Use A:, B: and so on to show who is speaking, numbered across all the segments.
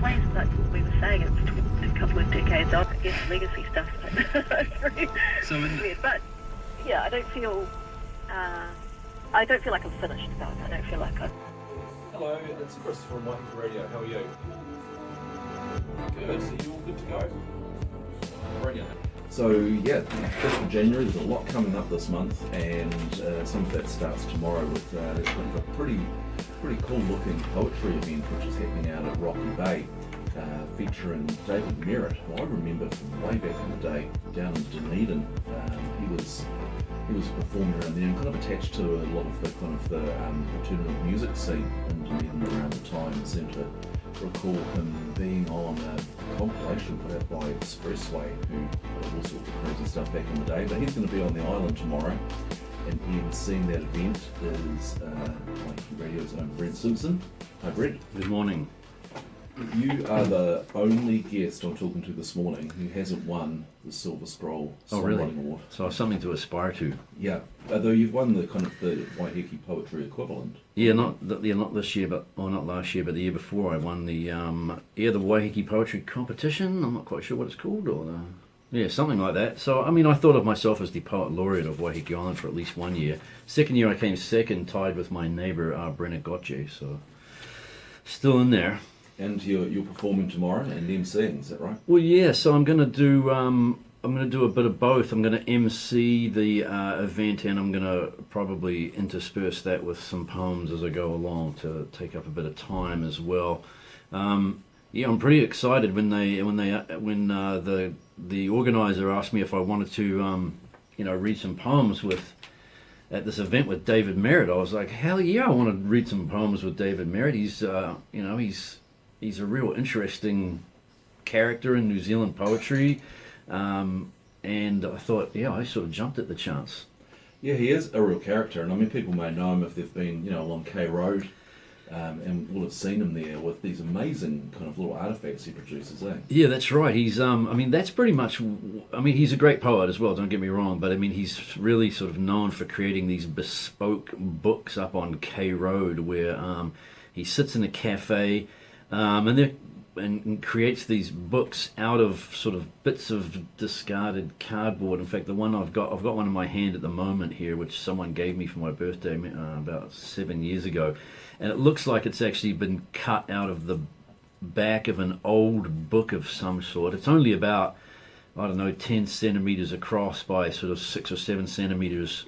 A: ways, like we were saying, it's a couple of decades old, I guess, legacy stuff. It's very weird. But yeah, I don't feel like I'm finished though. I don't feel like I'm...
B: Hello, it's Chris from Waiheke Radio. How are you? Good, so you all good to go? Brilliant. So yeah, 5th of January, there's a lot coming up this month, and some of that starts tomorrow with kind of a pretty cool looking poetry event which is happening out at Rocky Bay, featuring David Merrit, who I remember from way back in the day down in Dunedin. He was performing around there and kind of attached to a lot of the alternative music scene in Dunedin around the time. I seem to recall him being on a compilation put out by Expressway, who did all sorts of crazy stuff back in the day. But he's going to be on the island tomorrow, and emceeing that event is Waiheke Radio's own Brent Simpson. Hi Brent.
C: Good morning.
B: You are the only guest I'm talking to this morning who hasn't won the Silver Scroll Songwriting Award.
C: So something to aspire to.
B: Yeah, although you've won the kind of the Waiheke Poetry equivalent.
C: Yeah, not this year, not last year, but the year before. I won the Waiheke Poetry Competition. I'm not quite sure what it's called, something like that. So I mean, I thought of myself as the poet laureate of Waiheke Island for at least 1 year. Second year, I came second, tied with my neighbour Brenna Gotche. So still in there.
B: And you're performing tomorrow and emceeing, is that right?
C: Well, yeah. So I'm going to do a bit of both. I'm going to MC the event, and I'm going to probably intersperse that with some poems as I go along to take up a bit of time as well. Yeah, I'm pretty excited when the organizer asked me if I wanted to read some poems at this event with David Merrit. I was like, hell yeah, I want to read some poems with David Merrit. He's a real interesting character in New Zealand poetry, and I thought, yeah, I sort of jumped at the chance.
B: Yeah, he is a real character, and I mean, people may know him if they've been, along K Road, and will have seen him there with these amazing kind of little artifacts he produces, eh?
C: Yeah, that's right. He's, that's pretty much, he's a great poet as well, don't get me wrong, but he's really sort of known for creating these bespoke books up on K Road where he sits in a cafe, and creates these books out of sort of bits of discarded cardboard. In fact, the one I've got one in my hand at the moment here, which someone gave me for my birthday about 7 years ago, and it looks like it's actually been cut out of the back of an old book of some sort. It's only about 10 centimeters across by sort of 6 or 7 centimeters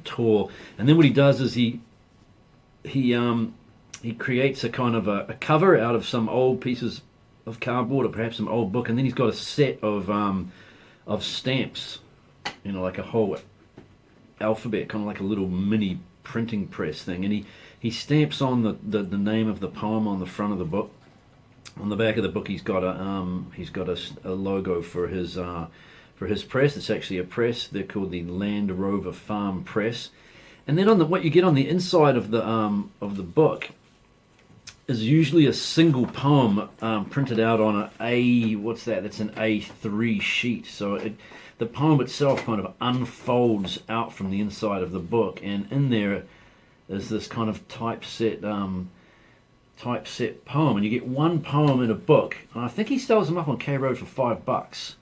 C: tall. And then what he does is he creates a kind of a cover out of some old pieces of cardboard or perhaps some old book, and then he's got a set of stamps, like a whole alphabet, kind of like a little mini printing press thing, and he stamps on the name of the poem on the front of the book. On the back of the book, he's got a logo for his press. It's actually a press. They're called the Land Rover Farm Press. And then what you get on the inside of the book is usually a single poem printed out on that's an A3 sheet. So the poem itself kind of unfolds out from the inside of the book, and in there is this kind of typeset poem, and you get one poem in a book, and I think he sells them up on K Road for $5.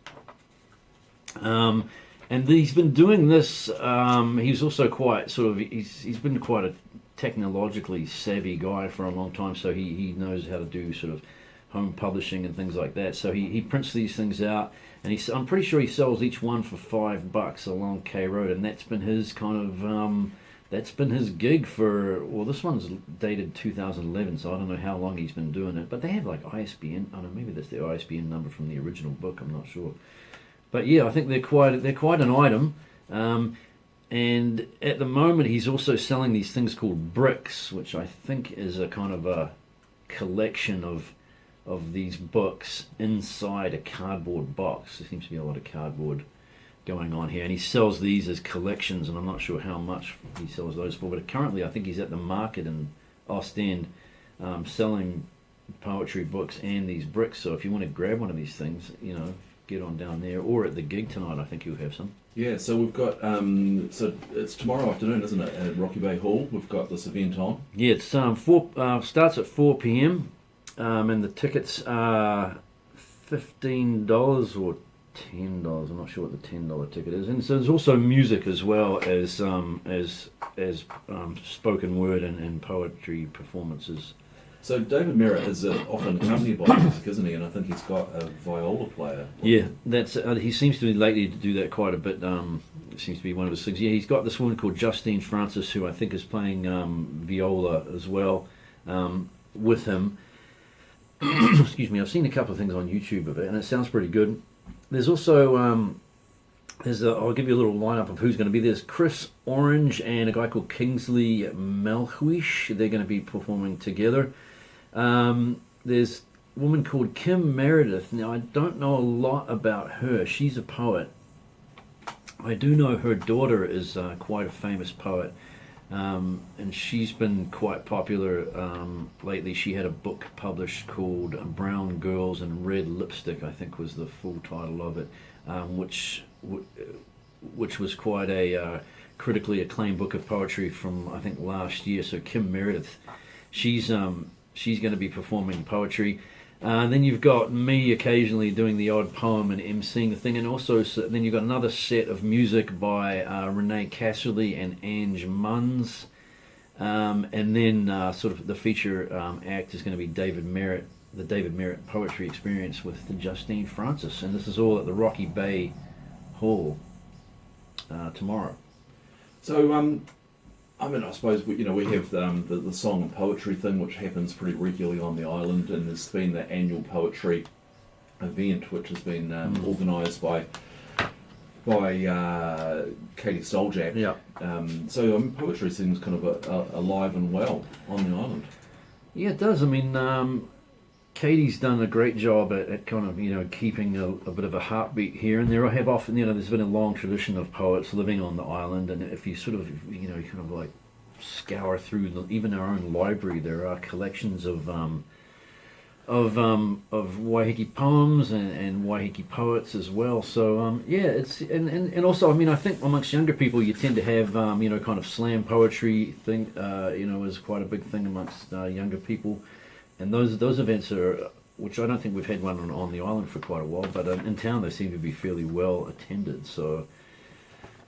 C: And he's been doing this. He's also quite he's been quite a technologically savvy guy for a long time, so he knows how to do sort of home publishing and things like that. So he prints these things out, and I'm pretty sure he sells each one for $5 along K Road, and that's been his kind of that's been his gig for, well, this one's dated 2011, so I don't know how long he's been doing it, but they have like ISBN, I don't know, maybe that's the ISBN number from the original book, I'm not sure. But yeah, I think they're quite an item. And at the moment, he's also selling these things called bricks, which I think is a kind of a collection of these books inside a cardboard box. There seems to be a lot of cardboard going on here, and he sells these as collections, and I'm not sure how much he sells those for. But currently, I think he's at the market in Ostend selling poetry books and these bricks. So if you want to grab one of these things, get on down there, or at the gig tonight, I think you'll have some.
B: Yeah, so we've got, so it's tomorrow afternoon, isn't it, at Rocky Bay Hall? We've got this event on.
C: Yeah, it's starts at 4 p.m, and the tickets are $15 or $10. I'm not sure what the $10 ticket is. And so there's also music as well as spoken word and poetry performances.
B: So David Merrit is often accompanied by music, isn't he? And I think he's got a viola player.
C: Yeah, that's he seems to be lately to do that quite a bit. It seems to be one of his things. Yeah, he's got this woman called Justine Francis, who I think is playing viola as well with him. Excuse me. I've seen a couple of things on YouTube of it, and it sounds pretty good. There's also I'll give you a little lineup of who's going to be. There's Chris Orange and a guy called Kingsley Melhuish. They're going to be performing together. There's a woman called Kim Meredith. Now, I don't know a lot about her. She's a poet. I do know her daughter is quite a famous poet, and she's been quite popular lately. She had a book published called Brown Girls and Red Lipstick, I think was the full title of it, which was quite a critically acclaimed book of poetry from, I think, last year. So Kim Meredith, she's going to be performing poetry. Then you've got me occasionally doing the odd poem and emceeing the thing, and also then you've got another set of music by Renee Casserly and Ange Munns, and then sort of the feature act is going to be David Merrit, the David Merrit Poetry Experience with Justine Francis, and this is all at the Rocky Bay Hall tomorrow.
B: So I mean, I suppose we have the song and poetry thing, which happens pretty regularly on the island, and there's been the annual poetry event, which has been organised by Katie Soljak.
C: Yeah.
B: So poetry seems kind of alive and well on the island.
C: Yeah, it does. I mean, Katie's done a great job at kind of keeping a bit of a heartbeat here, and there have often there's been a long tradition of poets living on the island, and if you sort of kind of like scour through even our own library, there are collections of Waiheke poems and Waiheke poets as well. So yeah, it's and also, I mean, I think amongst younger people you tend to have kind of slam poetry thing is quite a big thing amongst younger people. And those events are, which I don't think we've had one on the island for quite a while, but in town they seem to be fairly well attended. So,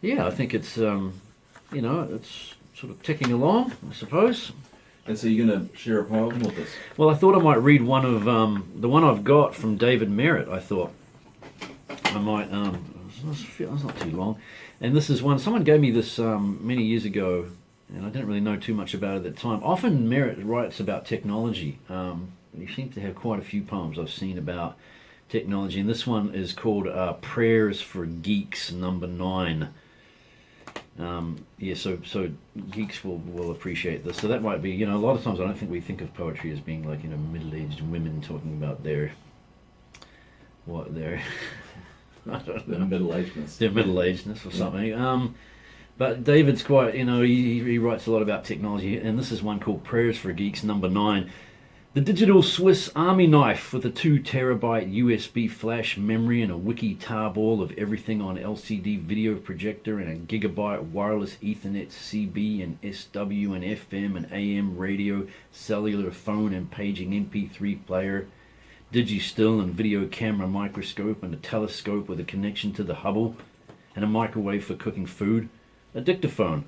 C: yeah, I think it's it's sort of ticking along, I suppose.
B: And so you're going to share a poem with us?
C: Well, I thought I might read one of the one I've got from David Merrit. I thought I might. It's not too long, and this is one someone gave me this many years ago. And I didn't really know too much about it at the time. Often Merritt writes about technology. He seems to have quite a few poems I've seen about technology. And this one is called Prayers for Geeks, number 9. So geeks will appreciate this. So that might be, a lot of times I don't think we think of poetry as being like, middle-aged women talking about their I don't know. Their middle-agedness or something. But David's quite, he writes a lot about technology, and this is one called Prayers for Geeks, number 9. The digital Swiss Army knife with a 2 terabyte USB flash memory and a wiki tarball of everything on LCD video projector and a gigabyte wireless Ethernet CB and SW and FM and AM radio, cellular phone and paging MP3 player, digistill and video camera microscope and a telescope with a connection to the Hubble, and a microwave for cooking food, a dictaphone,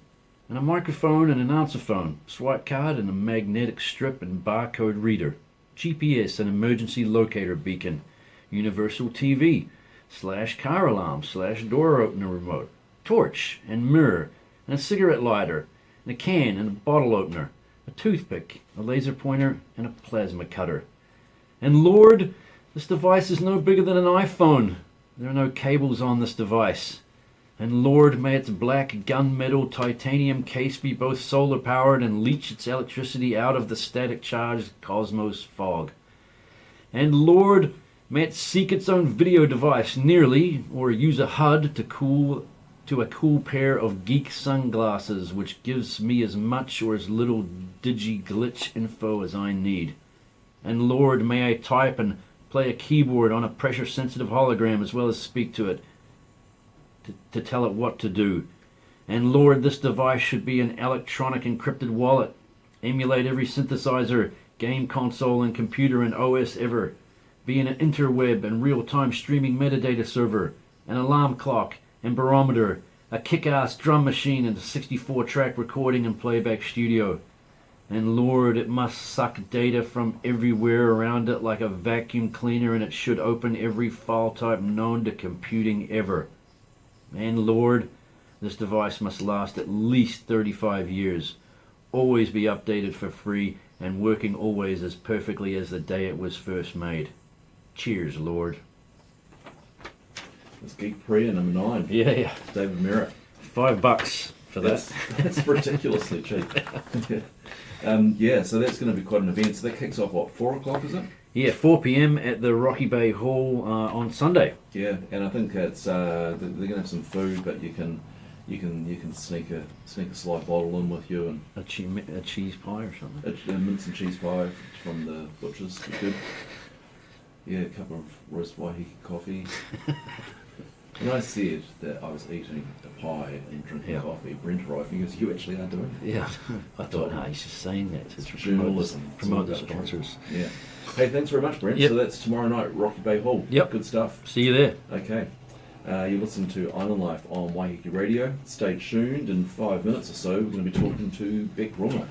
C: and a microphone and an answer phone, swipe card and a magnetic strip and barcode reader, GPS and emergency locator beacon, universal TV, /car alarm, /door opener remote, torch and mirror, and a cigarette lighter, and a can and a bottle opener, a toothpick, a laser pointer, and a plasma cutter. And Lord, this device is no bigger than an iPhone. There are no cables on this device. And Lord, may its black gunmetal titanium case be both solar powered and leach its electricity out of the static charged cosmos fog. And Lord, may it seek its own video device nearly, or use a HUD to a cool pair of geek sunglasses which gives me as much or as little digi-glitch info as I need. And Lord, may I type and play a keyboard on a pressure-sensitive hologram as well as speak to it, to tell it what to do. And Lord, this device should be an electronic encrypted wallet, emulate every synthesizer, game console and computer and OS ever, being an interweb and real-time streaming metadata server, an alarm clock and barometer, a kick-ass drum machine and a 64-track recording and playback studio. And Lord, it must suck data from everywhere around it like a vacuum cleaner, and it should open every file type known to computing ever. And Lord, this device must last at least 35 years, always be updated for free, and working always as perfectly as the day it was first made. Cheers, Lord.
B: That's Geek Priya number 9.
C: Yeah.
B: David Merrit.
C: $5 for that.
B: That's ridiculously cheap. So that's going to be quite an event. So that kicks off, what, 4 o'clock, is it?
C: Yeah, 4 p.m. at the Rocky Bay Hall on Sunday.
B: Yeah, and I think it's they're going to have some food, but you can sneak a slide bottle in with you, and
C: a cheese pie or something.
B: A mince and cheese pie from the butcher's. Good. Yeah, a cup of roast Waiheke coffee. When I said that I was eating a pie and drinking coffee, Brent arrived and he goes, "You actually are doing it?"
C: Yeah. I thought, he's just saying that to
B: journalism.
C: Promote the sponsors.
B: Yeah. Hey, thanks very much, Brent.
C: Yep.
B: So that's tomorrow night, Rocky Bay Hall.
C: Yep.
B: Good stuff.
C: See you there.
B: Okay. You listen to Island Life on Waiheke Radio. Stay tuned. In 5 minutes or so, we're going to be talking to Beck Roma.